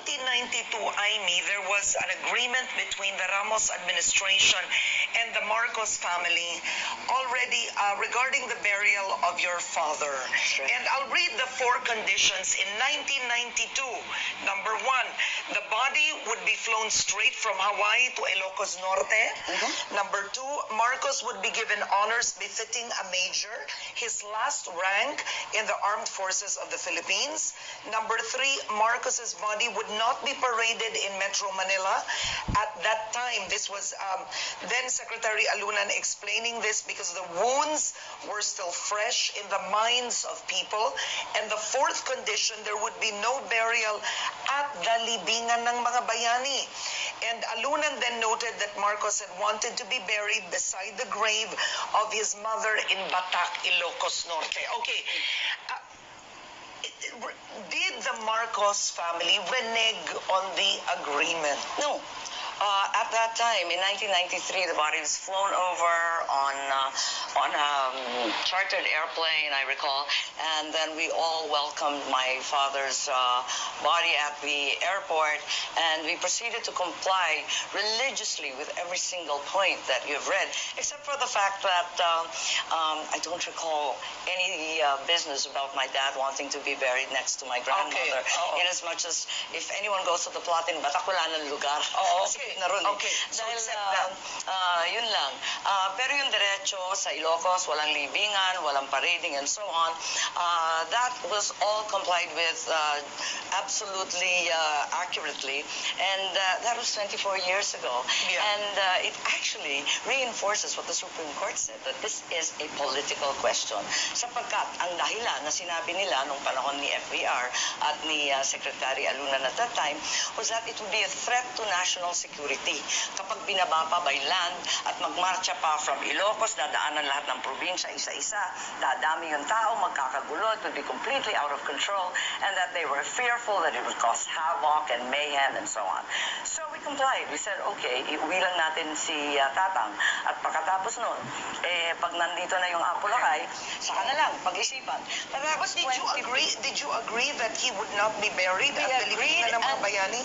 1992, Imee, there was an agreement between the Ramos administration and the Marcos family already regarding the burial of your father. Right. And I'll read the four conditions. In 1992, number one, the body would be flown straight from Hawaii to Ilocos Norte. Number two, Marcos would be given honors befitting a major, his last rank in the armed forces of the Philippines. Number three, Marcos's body would not be paraded in Metro Manila. At that time, this was then Secretary Alunan explaining this because the wounds were still fresh in the minds of people. And the fourth condition, there would be no burial at the libingan ng mga bayani. And Alunan then noted that Marcos had wanted to be buried beside the grave of his mother in Batac, Ilocos Norte. Okay. Did the Marcos family renege on the agreement? No. At that time, in 1993, the body was flown over on a chartered airplane, I recall, and then we all welcomed my father's body at the airport, and we proceeded to comply religiously with every single point that you've read, except for the fact that I don't recall any business about my dad wanting to be buried next to my grandmother. Okay. In as much as if anyone goes to the plot in Batac, wala ng lugar. Okay. Okay. So Dahil, accept that. yun lang. Pero yung diretso sa Ilocos, walang libingan, walang parading, and so on, that was all complied with absolutely accurately. And that was 24 years ago. Yeah. And it actually reinforces what the Supreme Court said, that this is a political question. Sapagkat ang dahilan na sinabi nila nung panahon ni FBR at ni Secretary Alunan at that time was that it would be a threat to national security. Kapag binaba pa by land at magmarcha pa from Ilocos, dadaanan lahat ng probinsya isa-isa, dadami yung tao, magkakagulo, it would be completely out of control, and that they were fearful that it would cause havoc and mayhem and so on. So we complied. We said, okay, iuwi lang natin si Tatang. At pagkatapos nun, pag nandito na yung Apulakay, saka na lang, pag-isipan. But did you agree that he would not be buried at the libingan ng mga bayani?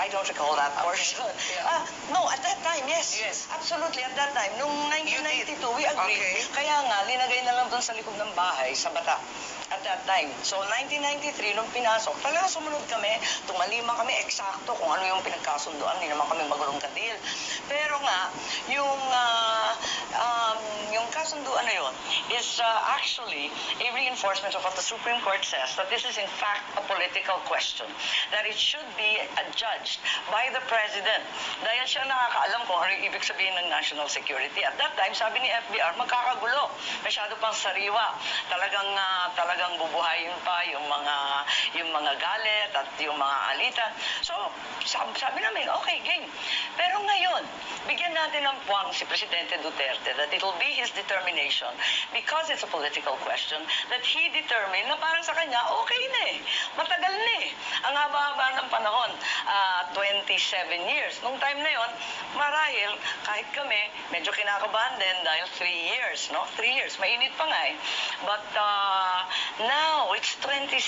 I don't recall that portion. Yeah. No, at that time, yes. Yes. Absolutely, at that time. Noong 1992, we agreed. Okay. Kaya nga, linagay na lang doon sa likod ng bahay, sa bata. At that time. So, 1993, nung pinasok, talaga sumunod kami, tumalima kami eksakto kung ano yung pinagkasunduan. Hindi naman kami magulong kadil. Pero nga, yung kasunduan na yun is actually a reinforcement of what the Supreme Court says, that this is in fact a political question, that it should be judged by the President. Dahil siya nakakaalam kung ano yung ibig sabihin ng national security. At that time, sabi ni FBR, magkakagulo. Masyado pang sariwa. Talagang bubuhayin pa yung mga galit at yung mga alitan. So, sabi namin, okay, game. Pero ngayon, bigyan natin ng puwang si Presidente Duterte that it will be his determination, because it's a political question, that he determine na parang sa kanya, okay na eh. Matagal na eh. Ang haba-haba ng panahon, 27 years. Nung time na yon, marahil, kahit kami, medyo kinakabahan din dahil 3 years, no? 3 years, mainit pa nga eh. But now, it's 27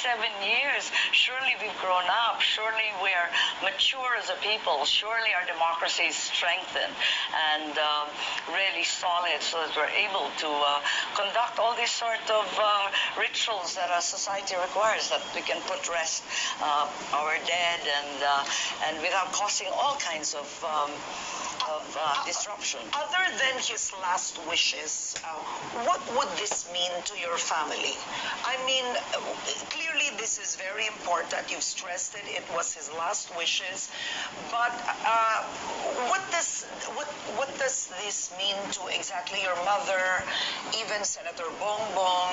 years. Surely we've grown up. Surely we're mature as a people. Surely our democracy is strengthened and really solid, so that we're able to conduct all these sort of rituals that a society requires, that we can put rest our dead and without causing all kinds of disruption. Other than his last wishes, what would this mean to your family? I mean, clearly this is very important. You've stressed it. It was his last wishes. But what does this mean to exactly your mother, even Senator Bongbong?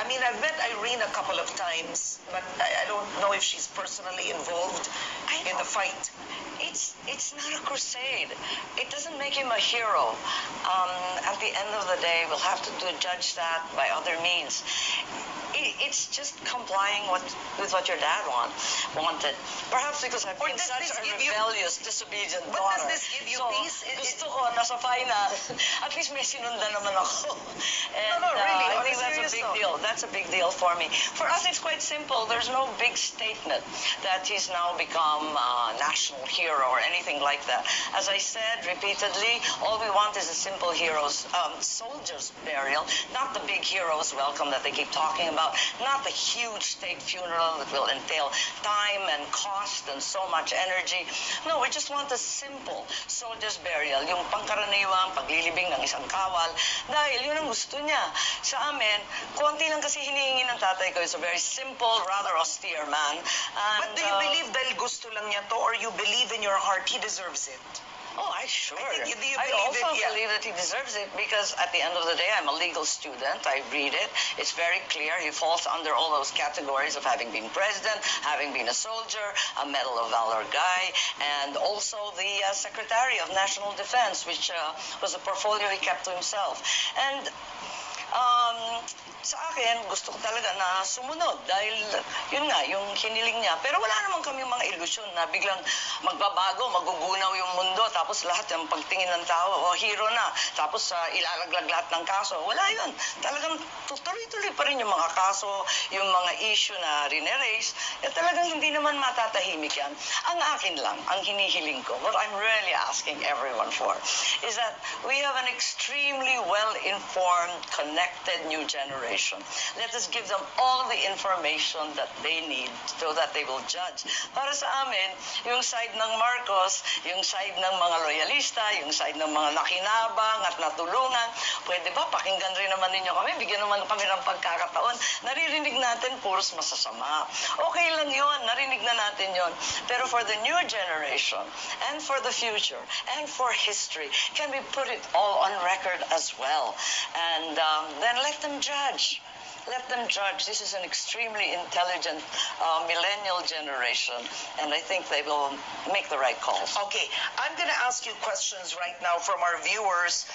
I mean, I've met Irene a couple of times, but I don't know if she's personally involved in the fight. It's not a crusade. It doesn't make him a hero. At the end of the day, we'll have to judge that by other means. it's just complying with what your dad wanted. Perhaps because I've Or been does such this a give you- rebellious, disobedient But daughter. does this give you so, peace? gusto ko, nasa final, at least may sinundan naman ako. And, No, really, I on a think that's a serious big note. deal. That's a big deal for me. For us, it's quite simple. There's no big statement that he's now become a national hero or anything like that. As I said repeatedly, all we want is a simple soldier's burial, not the big hero's welcome that they keep talking about, not the huge state funeral that will entail time and cost and so much energy. No, we just want a simple soldier's burial, yung pangkaraniwang paglilibing ng isang kawal, dahil yun ang gusto niya. Sa amin, konti lang kasi hinihingi ng tatay ko. He's a very simple, rather austere man. And, But do you believe dahil gusto lang niya to, or you believe in your heart he deserves it? Oh, I sure. I think, do you I believe also it? Yeah. believe that he deserves it because at the end of the day, I'm a legal student. I read it. It's very clear. He falls under all those categories of having been president, having been a soldier, a Medal of Valor guy, and also the Secretary of National Defense, which was a portfolio he kept to himself. And sa akin, gusto ko talaga na sumunod dahil yun nga, yung hiniling niya. Pero wala naman kami mga ilusyon na biglang magbabago, magugunaw yung mundo, tapos lahat yung pagtingin ng tao, hero na, tapos ilalaglag lahat ng kaso. Wala yun. Talagang tuloy-tuloy pa rin yung mga kaso, yung mga issue na rineraise, talagang hindi naman matatahimik yan. Ang akin lang, ang hinihiling ko, what I'm really asking everyone for, is that we have an extremely well-informed, connected new generation. Let us give them all the information that they need so that they will judge. Para sa amin, yung side ng Marcos, yung side ng mga loyalista, yung side ng mga nakinabang at natulungan, pwede ba pakinggan rin naman ninyo kami, bigyan naman kami ng pagkakataon. Naririnig natin puros masasama. Okay lang yun, narinig na natin yun. Pero for the new generation, and for the future, and for history, can we put it all on record as well? And then let them judge. Let them judge. This is an extremely intelligent millennial generation, and I think they will make the right calls. Okay, I'm going to ask you questions right now from our viewers.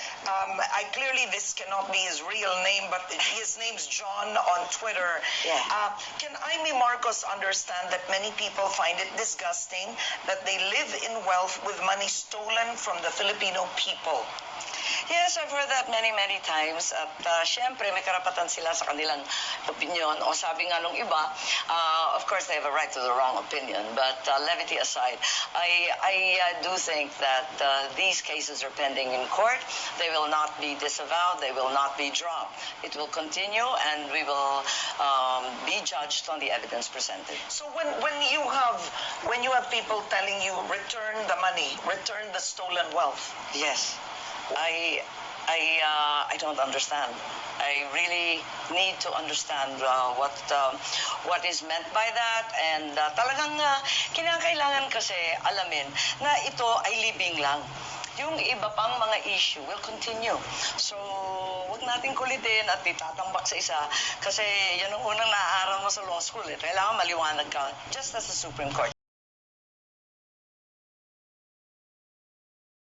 Clearly this cannot be his real name, but his name's John on Twitter. Yeah. Can Imee Marcos understand that many people find it disgusting that they live in wealth with money stolen from the Filipino people? Yes, I've heard that many, many times. At syempre, may karapatan sila sa kanilang opinion. O sabi nga nung iba, of course, they have a right to the wrong opinion. But levity aside, I do think that these cases are pending in court. They will not be disavowed. They will not be dropped. It will continue, and we will be judged on the evidence presented. So when you have people telling you, return the money, return the stolen wealth. Yes. I don't understand. I really need to understand what is meant by that, and talagang kinakailangan kasi alamin na ito ay libing lang. Yung iba pang mga issue will continue. So, wag nating kulitin at itatambak sa isa kasi yan ang unang naaaral mo sa law school. Kailangan maliwanag ka, just as the Supreme Court.